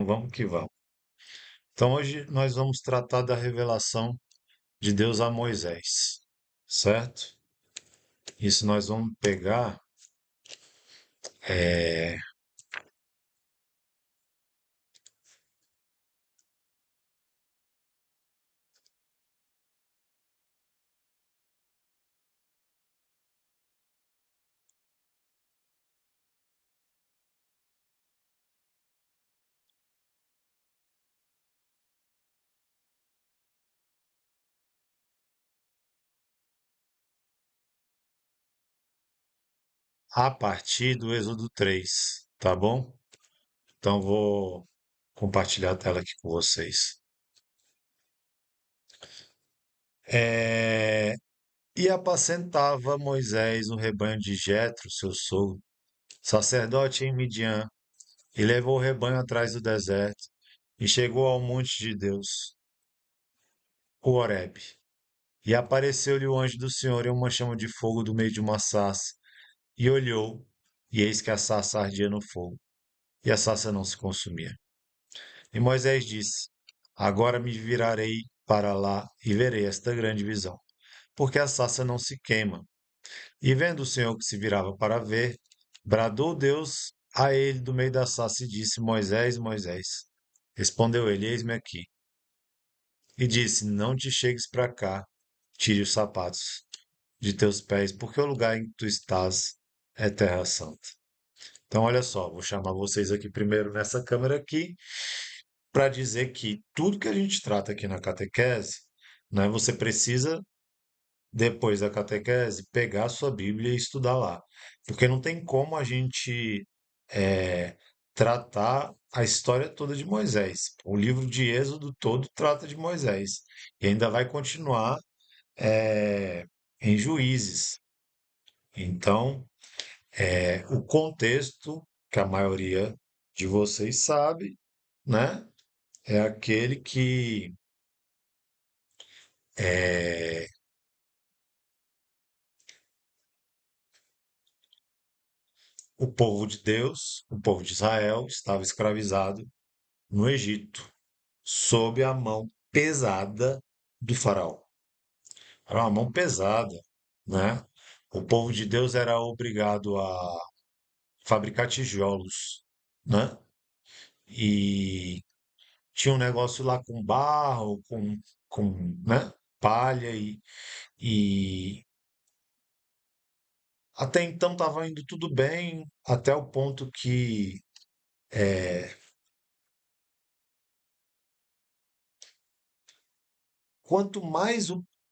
vamos que vamos. Então hoje nós vamos tratar da revelação de Deus a Moisés, certo? Isso nós vamos pegar é, a partir do Êxodo 3, tá bom? Então vou compartilhar a tela aqui com vocês. É, E apacentava Moisés o rebanho de Jetro, seu sogro, sacerdote em Midian, e levou o rebanho atrás do deserto, e chegou ao monte de Deus, o Horebe. E apareceu-lhe o anjo do Senhor em uma chama de fogo do meio de uma sarça, e olhou, e eis que a sarça ardia no fogo, e a sarça não se consumia. E Moisés disse: Agora me virarei para lá e verei esta grande visão, porque a sarça não se queima. E vendo o Senhor que se virava para ver, bradou Deus a ele do meio da sarça e disse: Moisés, Moisés. Respondeu ele: Eis-me aqui. E disse: Não te chegues para cá, tire os sapatos de teus pés, porque o lugar em que tu estás é terra santa. Então, olha só, vou chamar vocês aqui primeiro nessa câmera aqui para dizer que tudo que a gente trata aqui na catequese, né, você precisa depois da catequese, pegar a sua Bíblia e estudar lá. Porque não tem como a gente eh, tratar a história toda de Moisés. O livro de Êxodo todo trata de Moisés. E ainda vai continuar eh, em Juízes. Então, o contexto, que a maioria de vocês sabe, né? É aquele que eh, o povo de Deus, o povo de Israel, estava escravizado no Egito, sob a mão pesada do faraó. Era uma mão pesada, né? O povo de Deus era obrigado a fabricar tijolos, né? E tinha um negócio lá com barro, né? Palha e até então estava indo tudo bem, até o ponto que quanto mais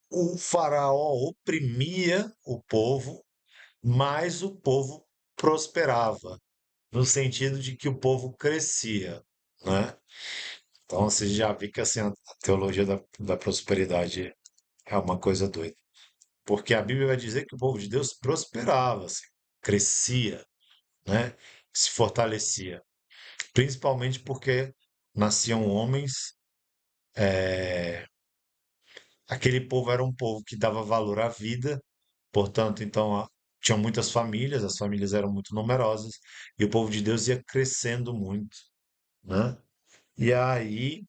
o faraó oprimia o povo, mais o povo prosperava, no sentido de que o povo crescia, né? Então você já vê que assim, a teologia da prosperidade é uma coisa doida. Porque a Bíblia vai dizer que o povo de Deus prosperava, assim, crescia, né? Se fortalecia. Principalmente porque nasciam homens, aquele povo era um povo que dava valor à vida. Portanto, então, tinham muitas famílias, as famílias eram muito numerosas, e o povo de Deus ia crescendo muito, né? E aí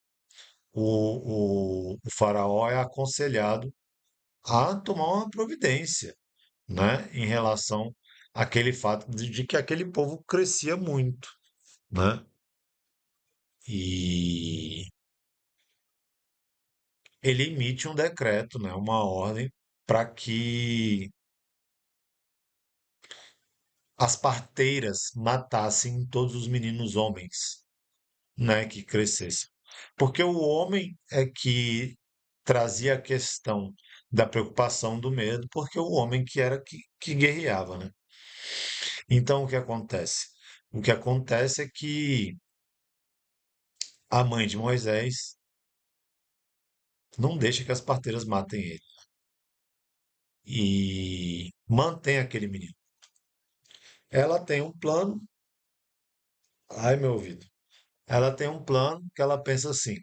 o faraó é aconselhado a tomar uma providência, né? Em relação àquele fato de que aquele povo crescia muito, né? E ele emite um decreto, né? Uma ordem para que as parteiras matassem todos os meninos homens, né, que crescesse. Porque o homem é que trazia a questão da preocupação, do medo, porque o homem que era que guerreava, né? Então o que acontece? O que acontece é que a mãe de Moisés não deixa que as parteiras matem ele e mantém aquele menino. Ela tem um plano, ai meu ouvido. Ela tem um plano que ela pensa assim.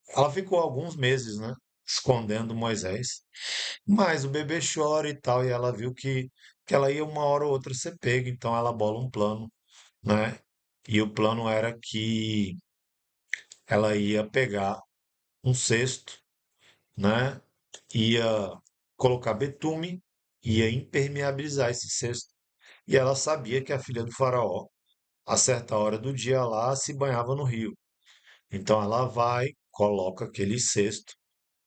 Ela ficou alguns meses, né, escondendo Moisés. Mas o bebê chora e tal, e ela viu que ela ia uma hora ou outra ser pega, então ela bola um plano, né? E o plano era que ela ia pegar um cesto, né? Ia colocar betume, ia impermeabilizar esse cesto. E ela sabia que a filha do faraó, a certa hora do dia lá, se banhava no rio. Então ela vai, coloca aquele cesto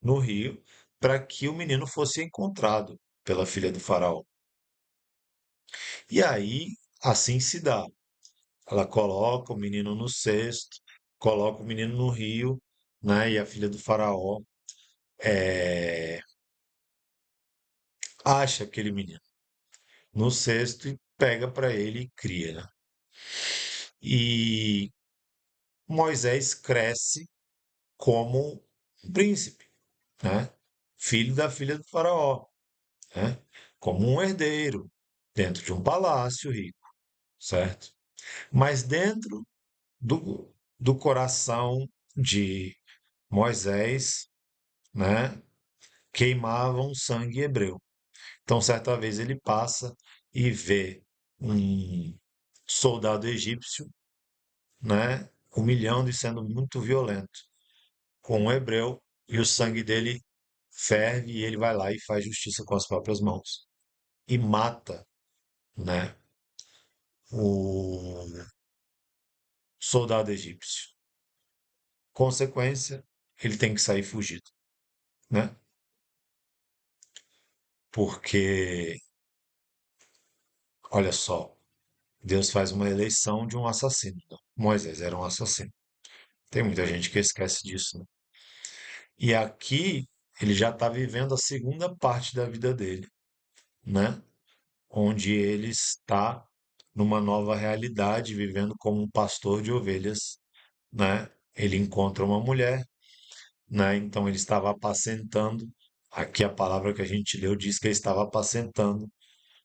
no rio para que o menino fosse encontrado pela filha do faraó. E aí, assim se dá. Ela coloca o menino no cesto, coloca o menino no rio, né? E a filha do faraó acha aquele menino no cesto e pega para ele e cria, né? E Moisés cresce como um príncipe, né? Filho da filha do faraó, né? Como um herdeiro dentro de um palácio rico, certo? Mas dentro do coração de Moisés, né, queimavam sangue hebreu. Então, certa vez ele passa e vê um soldado egípcio, né, humilhando e sendo muito violento com um hebreu, e o sangue dele ferve e ele vai lá e faz justiça com as próprias mãos e mata, né, o soldado egípcio. Consequência, ele tem que sair fugido, né? Porque, olha só, Deus faz uma eleição de um assassino, né? Moisés era um assassino. Tem muita gente que esquece disso, né? E aqui ele já está vivendo a segunda parte da vida dele, né? Onde ele está numa nova realidade, vivendo como um pastor de ovelhas, né? Ele encontra uma mulher, né? Então ele estava apacentando. Aqui a palavra que a gente leu diz que ele estava apacentando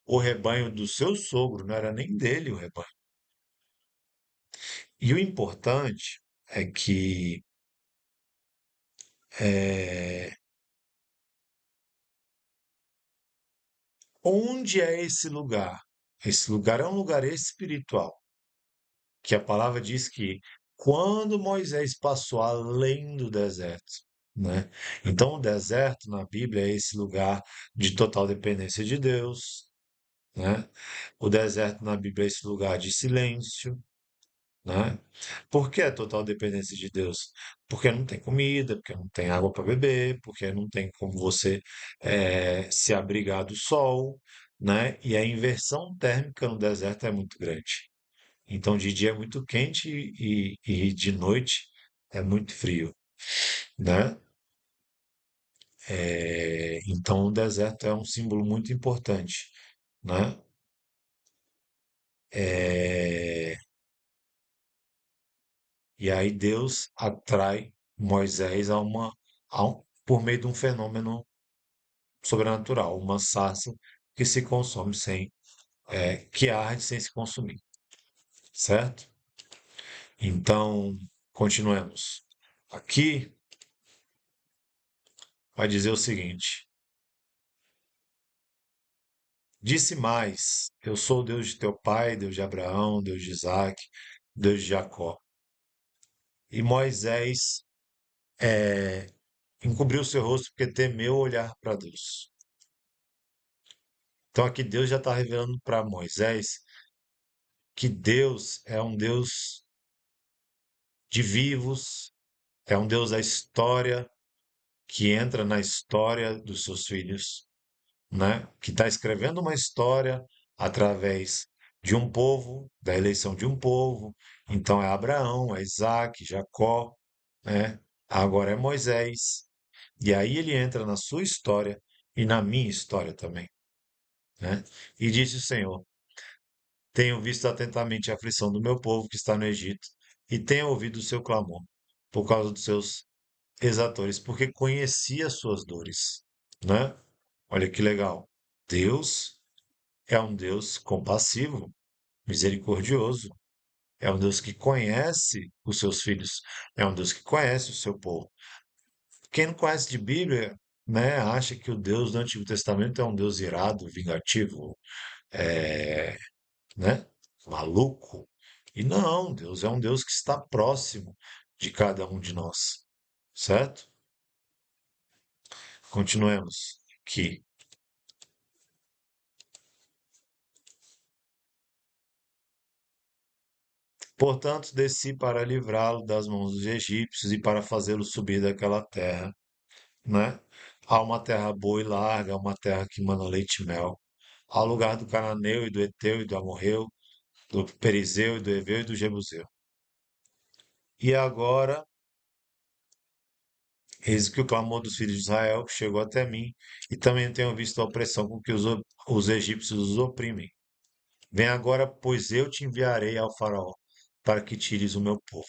o rebanho do seu sogro, não era nem dele o rebanho. E o importante é que é, onde é esse lugar? Esse lugar é um lugar espiritual, que a palavra diz que quando Moisés passou além do deserto, né? Então o deserto na Bíblia é esse lugar de total dependência de Deus, né? O deserto na Bíblia é esse lugar de silêncio, né? Por que a total dependência de Deus? Porque não tem comida, porque não tem água para beber, porque não tem como você se abrigar do sol, né? E a inversão térmica no deserto é muito grande. Então, de dia é muito quente e de noite é muito frio, né? Então, o deserto é um símbolo muito importante, né? É, E aí Deus atrai Moisés por meio de um fenômeno sobrenatural, uma sarça que se consome que arde sem se consumir, certo? Então, continuemos. Aqui vai dizer o seguinte: disse mais, eu sou o Deus de teu pai, Deus de Abraão, Deus de Isaac, Deus de Jacó. E Moisés encobriu seu rosto porque temeu olhar para Deus. Então aqui Deus já está revelando para Moisés que Deus é um Deus de vivos, é um Deus da história, que entra na história dos seus filhos, né? Que está escrevendo uma história através de um povo, da eleição de um povo. Então é Abraão, é Isaac, Jacó, né? Agora é Moisés. E aí ele entra na sua história e na minha história também, né? E disse o Senhor: tenho visto atentamente a aflição do meu povo que está no Egito, e tenho ouvido o seu clamor, por causa dos seus exatores, porque conheci as suas dores, né? Olha que legal. Deus é um Deus compassivo, misericordioso. É um Deus que conhece os seus filhos. É um Deus que conhece o seu povo. Quem não conhece de Bíblia, né, acha que o Deus do Antigo Testamento é um Deus irado, vingativo, é, né, maluco. E não, Deus é um Deus que está próximo de cada um de nós, certo? Continuemos aqui. Portanto, desci para livrá-lo das mãos dos egípcios e para fazê-lo subir daquela terra, né? Há uma terra boa e larga, uma terra que mana leite e mel. Ao lugar do cananeu e do Eteu e do Amorreu, do Perizeu e do Eveu e do Jebuseu. E agora, eis que o clamor dos filhos de Israel chegou até mim, e também tenho visto a opressão com que os egípcios os oprimem. Vem agora, pois eu te enviarei ao faraó, para que tires o meu povo,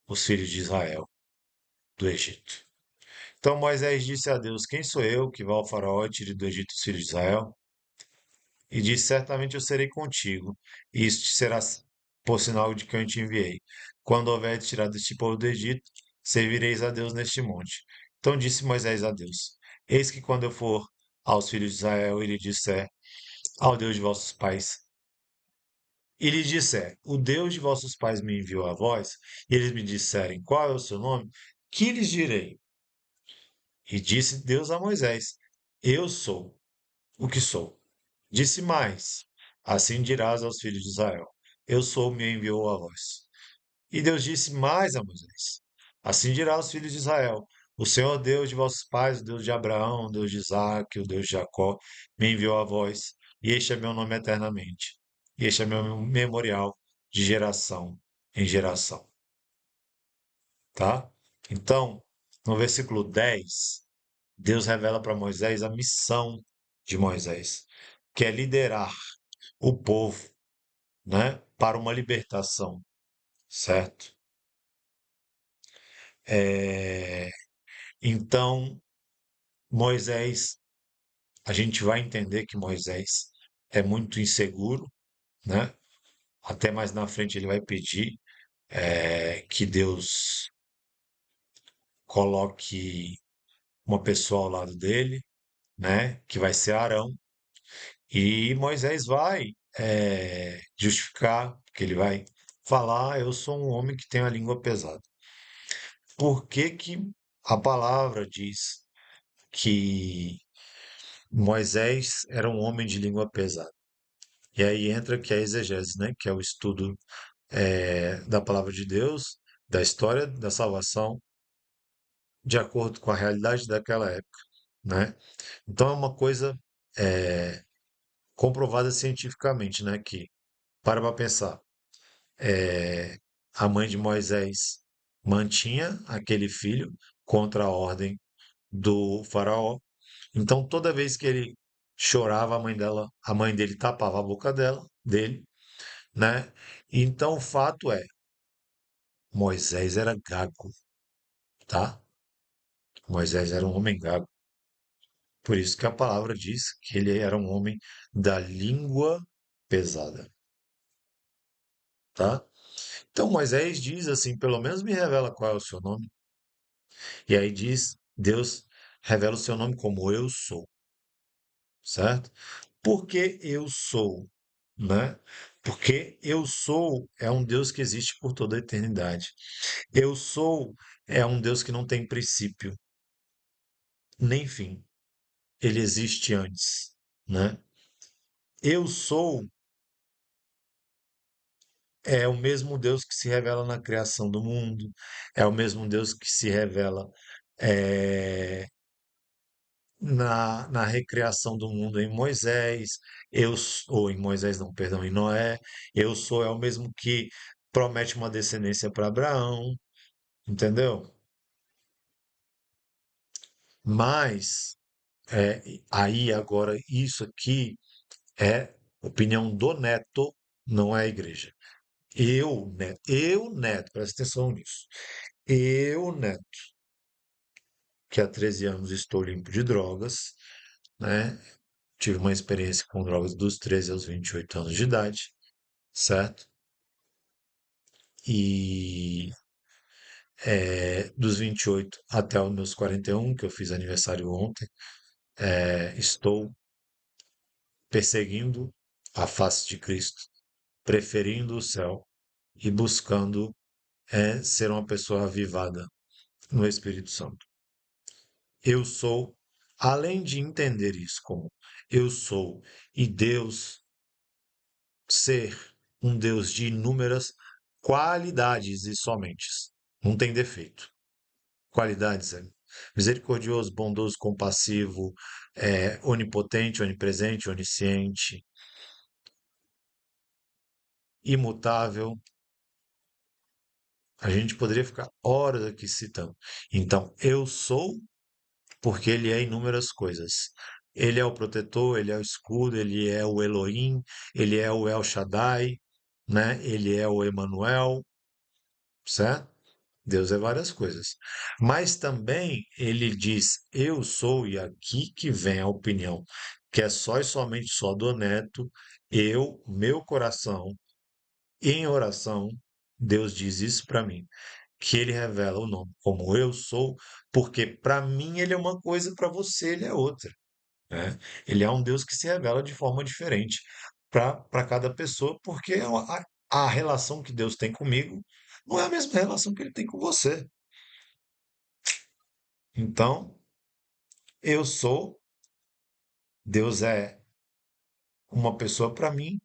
os filhos de Israel, do Egito. Então Moisés disse a Deus: Quem sou eu que vá ao faraó e tire do Egito os filhos de Israel? E disse: Certamente eu serei contigo, e isto te será por sinal de que eu te enviei. Quando houver tirado este povo do Egito, servireis a Deus neste monte. Então disse Moisés a Deus: Eis que quando eu for aos filhos de Israel e lhe disser: Ao Deus de vossos pais, e lhe disser: O Deus de vossos pais me enviou a vós, e eles me disserem: Qual é o seu nome? Que lhes direi? E disse Deus a Moisés: Eu sou o que sou. Disse mais: Assim dirás aos filhos de Israel: Eu sou, me enviou a vós. E Deus disse mais a Moisés: Assim dirá aos filhos de Israel: O Senhor Deus de vossos pais, o Deus de Abraão, o Deus de Isaque, o Deus de Jacó, me enviou a vós, e este é meu nome eternamente. E este é meu memorial de geração em geração. Tá? Então, no versículo 10, Deus revela para Moisés a missão de Moisés, que é liderar o povo, né, para uma libertação, certo? É, então, Moisés, a gente vai entender que Moisés é muito inseguro, né? Até mais na frente ele vai pedir que Deus coloque uma pessoa ao lado dele, né? Que vai ser Arão. E Moisés vai justificar, que ele vai falar: Eu sou um homem que tem a língua pesada. Por que que a palavra diz que Moisés era um homem de língua pesada? E aí entra que é a exegese, né? Que é o estudo da palavra de Deus, da história da salvação, de acordo com a realidade daquela época, né? Então é uma coisa é, comprovada cientificamente, né? Que para pensar, é, a mãe de Moisés mantinha aquele filho contra a ordem do faraó. Então, toda vez que ele chorava, a mãe dele tapava a boca dele, né? Então, o fato é, Moisés era gago, tá? Moisés era um homem gago. Por isso que a palavra diz que ele era um homem da língua pesada, tá? Então, Moisés diz assim, pelo menos me revela qual é o seu nome. E aí diz, Deus revela o seu nome como eu sou, certo? Porque eu sou, né? Porque eu sou é um Deus que existe por toda a eternidade. Eu sou é um Deus que não tem princípio nem fim. Ele existe antes, né? Eu sou é o mesmo Deus que se revela na criação do mundo, é o mesmo Deus que se revela é, na recriação do mundo em Moisés, ou em Moisés não, perdão, em Noé, eu sou é o mesmo que promete uma descendência para Abraão, entendeu? Mas aí agora isso aqui é opinião do neto, não é a igreja. Eu, neto, presta atenção nisso. Eu, neto, que há 13 anos estou limpo de drogas, né? Tive uma experiência com drogas dos 13 aos 28 anos de idade, certo? E dos 28 até os meus 41, que eu fiz aniversário ontem, estou perseguindo a face de Cristo, preferindo o céu, e buscando ser uma pessoa avivada no Espírito Santo. Eu sou, além de entender isso como eu sou e Deus ser um Deus de inúmeras qualidades e somente. Não tem defeito. Qualidades, misericordioso, bondoso, compassivo, onipotente, onipresente, onisciente, imutável. A gente poderia ficar horas aqui citando. Então, eu sou porque ele é inúmeras coisas. Ele é o protetor, ele é o escudo, ele é o Elohim, ele é o El Shaddai, né? Ele é o Emanuel, certo? Deus é várias coisas. Mas também ele diz, eu sou, e aqui que vem a opinião, que é só e somente só do Neto, eu, meu coração, em oração, Deus diz isso para mim, que ele revela o nome como eu sou, porque para mim ele é uma coisa, para você ele é outra, né? Ele é um Deus que se revela de forma diferente para cada pessoa, porque a relação que Deus tem comigo não é a mesma relação que ele tem com você. Então, eu sou, Deus é uma pessoa para mim,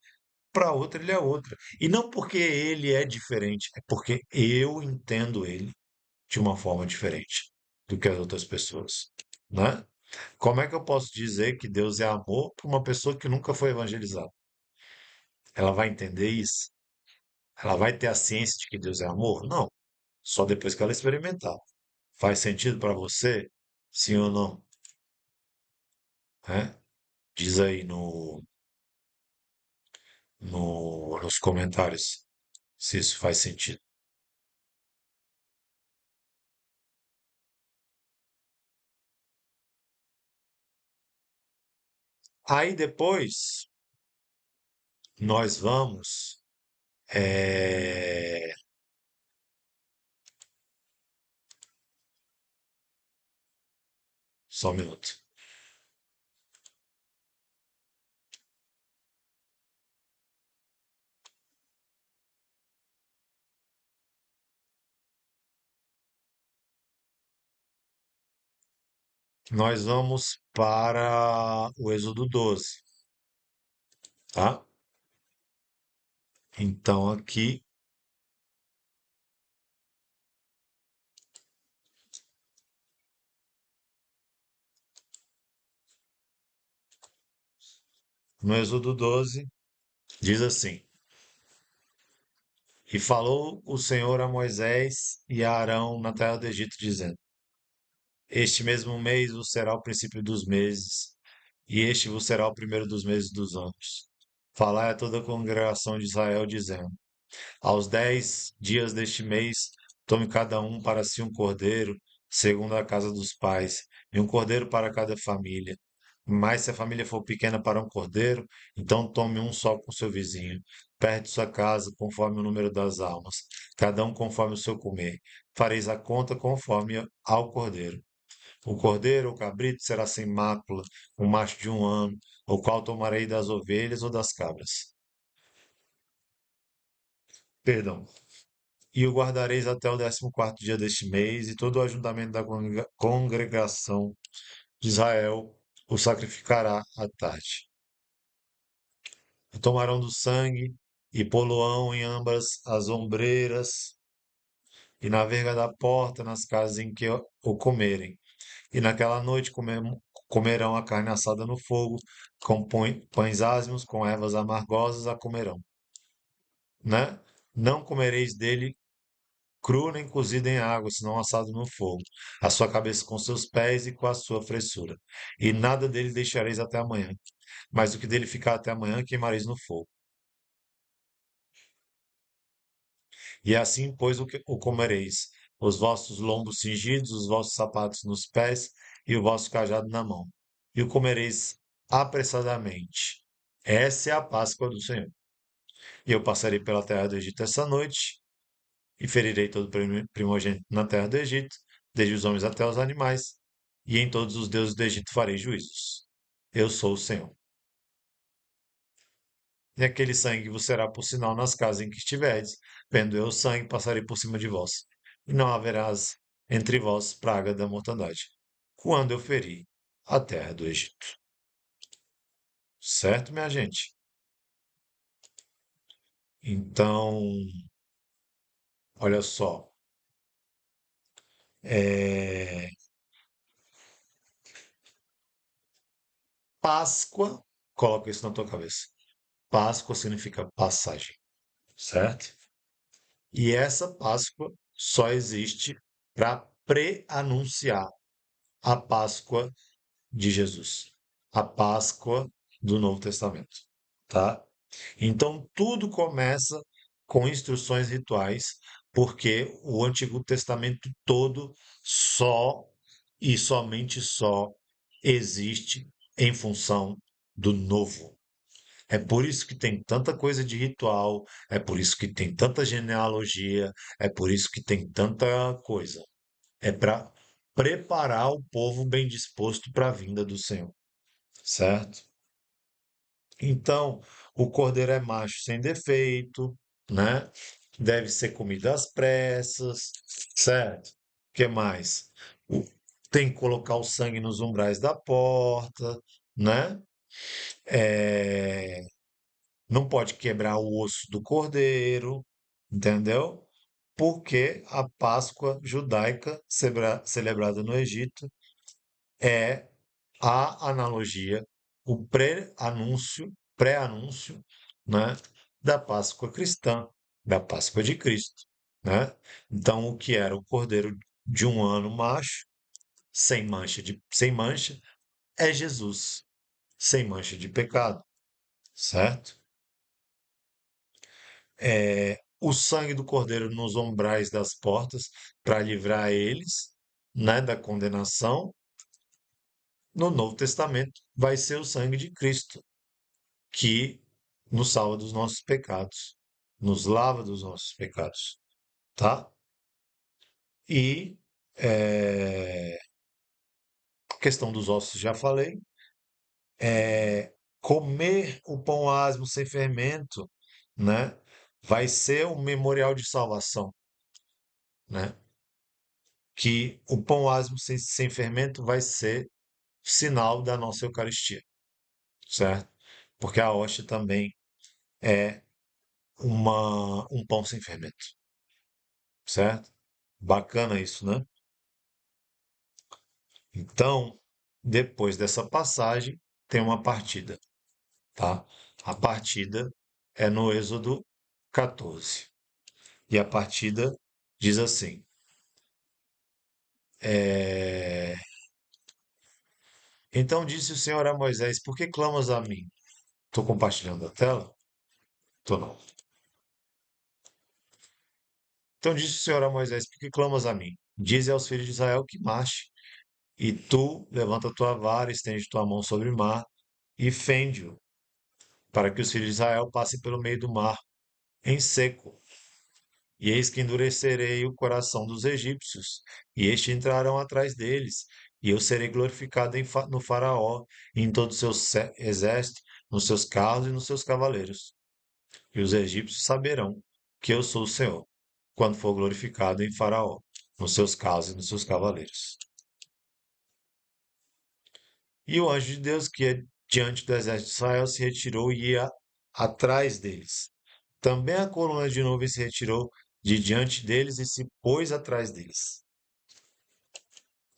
para outra ele é outra. E não porque ele é diferente, é porque eu entendo ele de uma forma diferente do que as outras pessoas, né? Como é que eu posso dizer que Deus é amor para uma pessoa que nunca foi evangelizada? Ela vai entender isso? Ela vai ter a ciência de que Deus é amor? Não, só depois que ela experimentar. Faz sentido para você? Sim ou não? Né? Diz aí nos comentários se isso faz sentido. Aí depois nós vamos. é, Só um minuto. Nós vamos para o Êxodo 12, tá? Então aqui no Êxodo 12 diz assim: E falou o Senhor a Moisés e a Arão na terra do Egito, dizendo: Este mesmo mês vos será o princípio dos meses, e este vos será o primeiro dos meses dos anos. Falai a toda a congregação de Israel, dizendo: Aos 10 dias deste mês, tome cada um para si um cordeiro, segundo a casa dos pais, e um cordeiro para cada família. Mas se a família for pequena para um cordeiro, então tome um só com seu vizinho, perto de sua casa, conforme o número das almas, cada um conforme o seu comer. Fareis a conta conforme ao cordeiro. O cordeiro ou cabrito será sem mácula, um macho de 1 ano, o qual tomarei das ovelhas ou das cabras. Perdão. E o guardareis até o 14º dia deste mês, e todo o ajuntamento da congregação de Israel o sacrificará à tarde. E tomarão do sangue e poluão em ambas as ombreiras e na verga da porta, nas casas em que o comerem. E naquela noite comerão a carne assada no fogo, com pães ázimos, com ervas amargosas a comerão, né? Não comereis dele cru nem cozido em água, senão assado no fogo, a sua cabeça com seus pés e com a sua fressura. E nada dele deixareis até amanhã, mas o que dele ficar até amanhã queimareis no fogo. E assim, pois, o comereis, os vossos lombos cingidos, os vossos sapatos nos pés e o vosso cajado na mão. E o comereis apressadamente. Essa é a Páscoa do Senhor. E eu passarei pela terra do Egito essa noite, e ferirei todo primogênito na terra do Egito, desde os homens até os animais, e em todos os deuses do Egito farei juízos. Eu sou o Senhor. e aquele sangue vos será por sinal nas casas em que estiverdes. Vendo eu o sangue, passarei por cima de vós, e não haverás entre vós praga da mortandade, quando eu feri a terra do Egito. Certo, minha gente? Então, olha só, é, Páscoa, coloca isso na tua cabeça. Páscoa significa passagem, certo? E essa Páscoa só existe para pré-anunciar a Páscoa de Jesus, a Páscoa do Novo Testamento, tá? Então tudo começa com instruções rituais, porque o Antigo Testamento todo só e somente só existe em função do Novo. É por isso que tem tanta coisa de ritual, é por isso que tem tanta genealogia, é por isso que tem tanta coisa. É para preparar o povo bem disposto para a vinda do Senhor, certo? Então, o cordeiro é macho sem defeito, né? Deve ser comido às pressas, certo? O que mais? O- Tem que colocar o sangue nos umbrais da porta, né? É, não pode quebrar o osso do cordeiro, entendeu? Porque a Páscoa judaica celebrada no Egito é a analogia, o pré-anúncio, né, da Páscoa cristã, da Páscoa de Cristo, né? Então, o que era o cordeiro de um ano macho, sem mancha, é Jesus, sem mancha de pecado, certo? O sangue do cordeiro nos umbrais das portas para livrar eles, né, da condenação. No Novo Testamento vai ser o sangue de Cristo, que nos salva dos nossos pecados, nos lava dos nossos pecados, tá? E a questão dos ossos já falei. Comer o pão asmo sem fermento, né? Vai ser um memorial de salvação, né? Que o pão asmo sem fermento vai ser sinal da nossa Eucaristia, certo? Porque a hóstia também é um pão sem fermento, certo? Bacana isso, né? Então, depois dessa passagem, tem uma partida, tá? A partida é no Êxodo 14. E a partida diz assim: é, Então disse o Senhor a Moisés: Por que clamas a mim? Estou compartilhando a tela? Estou não. Então disse o Senhor a Moisés: Por que clamas a mim? Dize aos filhos de Israel que marche. E tu levanta tua vara, estende tua mão sobre o mar e fende-o, para que os filhos de Israel passem pelo meio do mar em seco. E eis que endurecerei o coração dos egípcios, e estes entrarão atrás deles, e eu serei glorificado no Faraó, e em todos os seus exércitos, nos seus carros e nos seus cavaleiros. E os egípcios saberão que eu sou o Senhor, quando for glorificado em Faraó, nos seus carros e nos seus cavaleiros. E o anjo de Deus, que é diante do exército de Israel, se retirou e ia atrás deles. Também a coluna de nuvem se retirou de diante deles e se pôs atrás deles,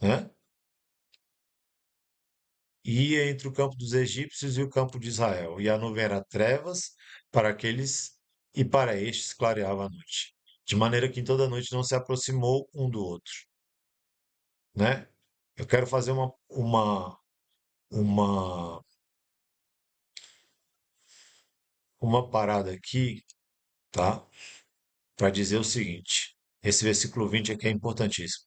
né? E ia entre o campo dos egípcios e o campo de Israel, e a nuvem era trevas para aqueles e para estes clareava a noite, de maneira que em toda a noite não se aproximou um do outro, né? Eu quero fazer uma, uma parada aqui, tá? Para dizer o seguinte: esse versículo 20 aqui é importantíssimo.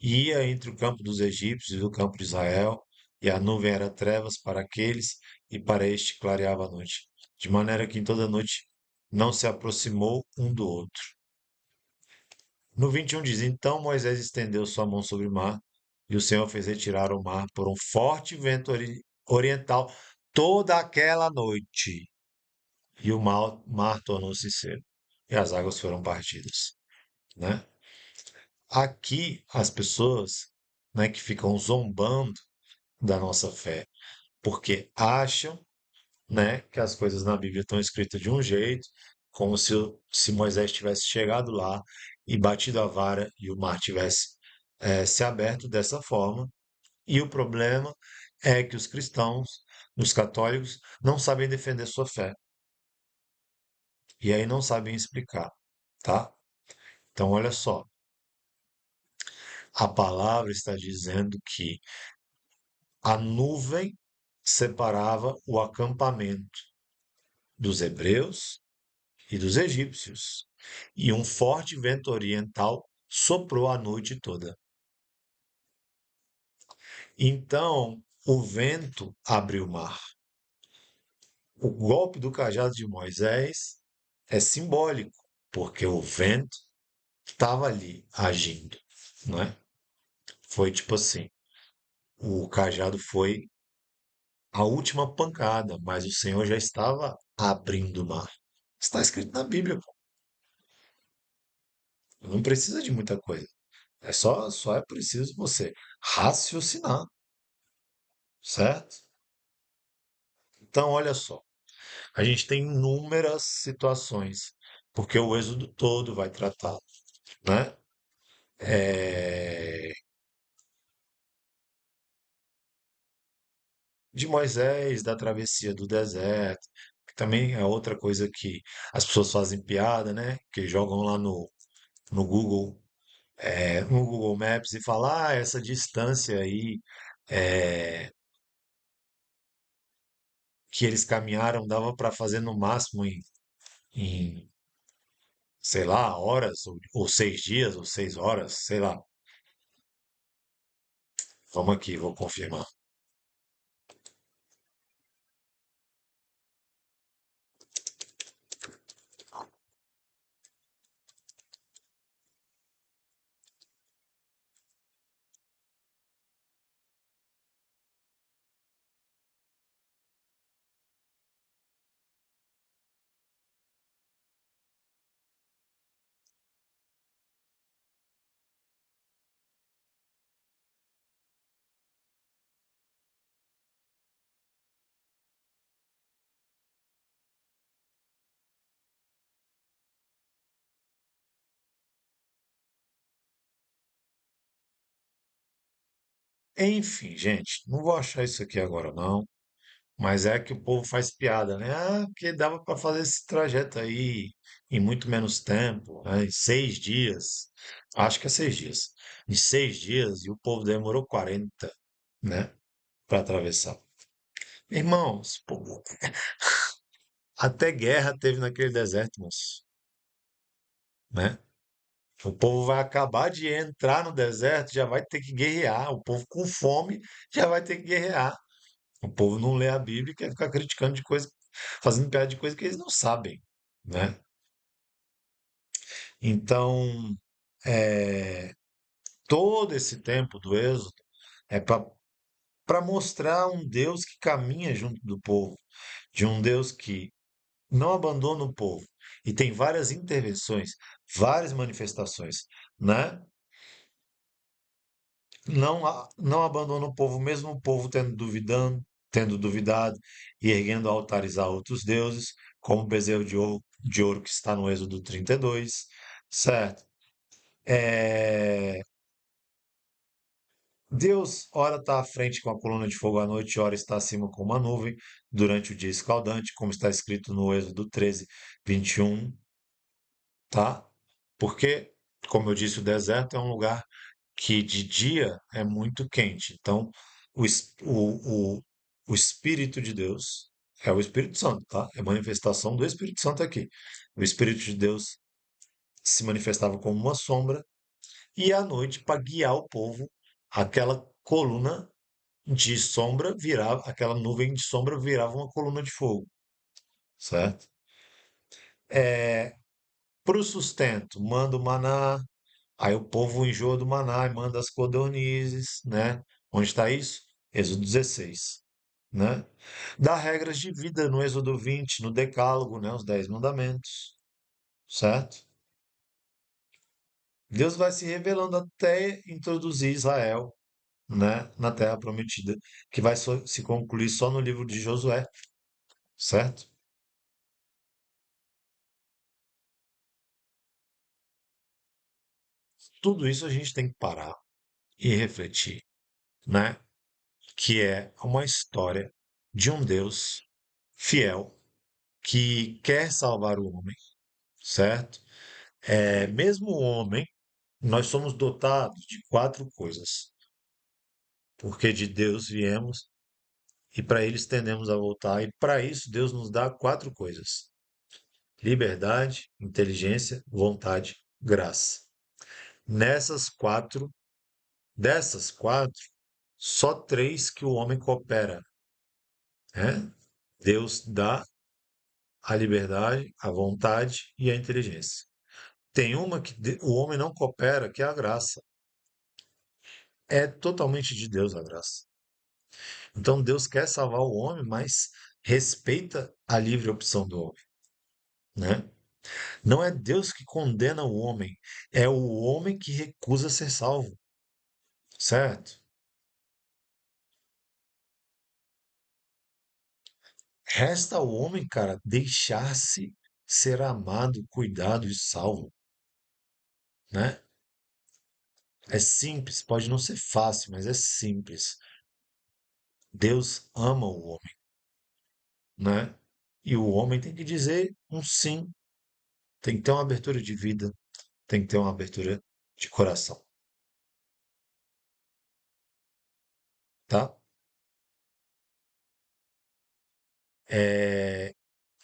Ia entre o campo dos egípcios e o campo de Israel, e a nuvem era trevas para aqueles, e para este clareava a noite, de maneira que em toda a noite não se aproximou um do outro. No 21 diz: Então Moisés estendeu sua mão sobre o mar, e o Senhor fez retirar o mar por um forte vento oriental toda aquela noite. e o mar tornou-se seco, e as águas foram partidas, né? Aqui as pessoas, né, que ficam zombando da nossa fé, porque acham, né, que as coisas na Bíblia estão escritas de um jeito, como se Moisés tivesse chegado lá e batido a vara e o mar tivesse se aberto dessa forma. E o problema é que os cristãos, os católicos, não sabem defender sua fé. E aí não sabem explicar, tá? Então, olha só, a palavra está dizendo que a nuvem separava o acampamento dos hebreus e dos egípcios, e um forte vento oriental soprou a noite toda. Então, o vento abriu o mar. O golpe do cajado de Moisés é simbólico, porque o vento estava ali agindo, não é? Foi tipo assim, o cajado foi a última pancada, mas o Senhor já estava abrindo o mar. Está escrito na Bíblia, pô. Não precisa de muita coisa. Só é preciso você raciocinar, certo? Então, olha só, a gente tem inúmeras situações, porque o Êxodo todo vai tratar, né? É, de Moisés, da travessia do deserto, que também é outra coisa que as pessoas fazem piada, né? Que jogam lá no Google, no Google Maps e falam, ah, essa distância aí é, que eles caminharam dava para fazer no máximo em, sei lá, horas, ou 6 dias, ou 6 horas, sei lá. Vamos aqui, vou confirmar. Enfim, gente, não vou achar isso aqui agora não, mas é que o povo faz piada, né? Ah, porque dava para fazer esse trajeto aí em muito menos tempo, né? Em 6 dias. Acho que é 6 dias. Em 6 dias e o povo demorou 40, né? Para atravessar. Irmãos, pô, até guerra teve naquele deserto, moço, né? O povo vai acabar de entrar no deserto, já vai ter que guerrear. O povo com fome já vai ter que guerrear. O povo não lê a Bíblia e quer ficar criticando de coisa, fazendo piada de coisa que eles não sabem, né? Então, é, todo esse tempo do Êxodo é para mostrar um Deus que caminha junto do povo, de um Deus que não abandona o povo. E tem várias intervenções, várias manifestações, né? Não abandona o povo, mesmo o povo tendo duvidado e erguendo altares a outros deuses, como o bezerro de ouro que está no Êxodo 32, certo? É, Deus, ora está à frente com a coluna de fogo à noite, ora está acima com uma nuvem durante o dia escaldante, como está escrito no Êxodo 13, 21, tá? Porque, como eu disse, o deserto é um lugar que de dia é muito quente. Então, o Espírito de Deus é o Espírito Santo, tá? É a manifestação do Espírito Santo aqui. O Espírito de Deus se manifestava como uma sombra e à noite, para guiar o povo, aquela coluna de sombra virava, aquela nuvem de sombra virava uma coluna de fogo, certo? Para o sustento, manda o maná, aí o povo enjoa do maná e manda as codornizes, né? Onde está isso? Êxodo 16. né? Dá regras de vida no Êxodo 20, no Decálogo, né? Os 10 mandamentos, certo? Deus vai se revelando até introduzir Israel, né, na Terra Prometida, que vai se concluir só no livro de Josué, certo? Tudo isso a gente tem que parar e refletir, né? Que é uma história de um Deus fiel que quer salvar o homem, certo? Mesmo o homem, nós somos dotados de quatro coisas, porque de Deus viemos e para ele tendemos a voltar, e para isso Deus nos dá quatro coisas: liberdade, inteligência, vontade, graça. Nessas quatro, dessas quatro, só três que o homem coopera, né? Deus dá a liberdade, a vontade e a inteligência. Tem uma que o homem não coopera, que é a graça. É totalmente de Deus a graça. Então Deus quer salvar o homem, mas respeita a livre opção do homem, né? Não é Deus que condena o homem, é o homem que recusa ser salvo, certo? Resta ao homem, cara, deixar-se ser amado, cuidado e salvo, né? É simples, pode não ser fácil, mas é simples. Deus ama o homem, né? E o homem tem que dizer um sim, tem que ter uma abertura de vida, tem que ter uma abertura de coração, tá? É,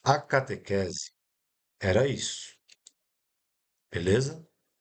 a catequese era isso, beleza?